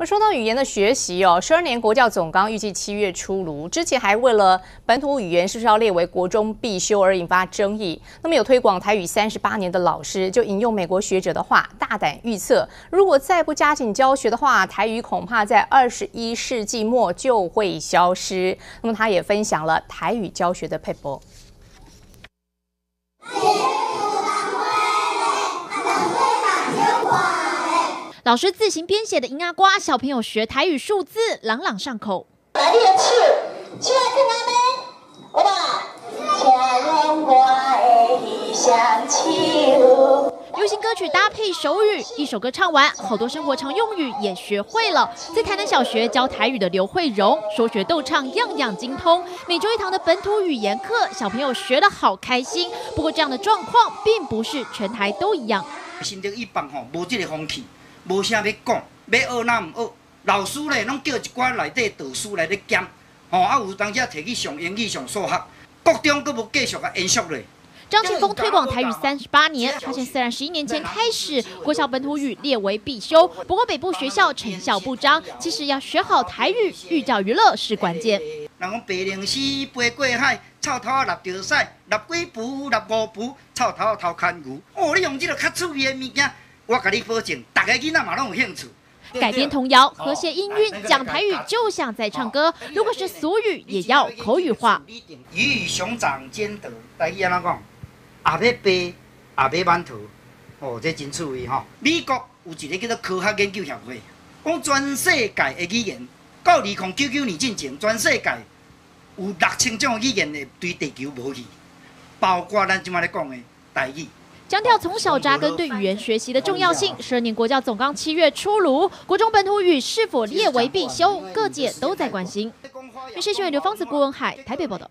说到语言的学习，12年国教总纲预计7月出炉，之前还为了本土语言是不是要列为国中必修而引发争议。那么有推广台语38年的老师就引用美国学者的话，大胆预测，如果再不加紧教学的话，台语恐怕在21世纪末就会消失。那么他也分享了台语教学的撇步。 老师自行编写的银阿瓜，小朋友学台语数字朗朗上口。来，你的手，手来看阿妹，有无？请用我的理想手。 流行歌曲搭配手语，一首歌唱完，好多生活常用语也学会了。在台南小学教台语的刘慧荣，说学逗唱样样精通，每周1堂的本土语言课，小朋友学得好开心。不过这样的状况并不是全台都一样。新竹一帮无这个风气。 无啥要讲，要学哪唔学，老师咧拢叫一寡内底导师来咧兼，有当时摕去上英语、上数学，国中佫无继续延续咧。张庆峰推广台语38年，发现虽然11年前开始国小本土语列为必修，不过北部学校成效不彰。其实要学好台语，寓教于乐是关键。人讲白灵溪飞过海，臭头立着屎，立几步立5步，臭头偷牵牛。你用这个较趣味的物件。 我甲你保证，大家囡仔嘛拢有兴趣。改编童谣，和谐音韵，讲台语就像在唱歌。如果是俗语，也要口语化。鱼与熊掌兼得，台语安怎讲？也要飞，也要馒头。这真趣味吼。美国有一个叫做科学研究协会，讲全世界的语言，到2099年之前，全世界有6000种语言会对地球无去，包括咱即摆咧讲的台语。 强调从小扎根对语言学习的重要性。12年国教总纲7月出炉，国中本土语是否列为必修，各界都在关心。民视新闻刘芳子、郭文海台北报道。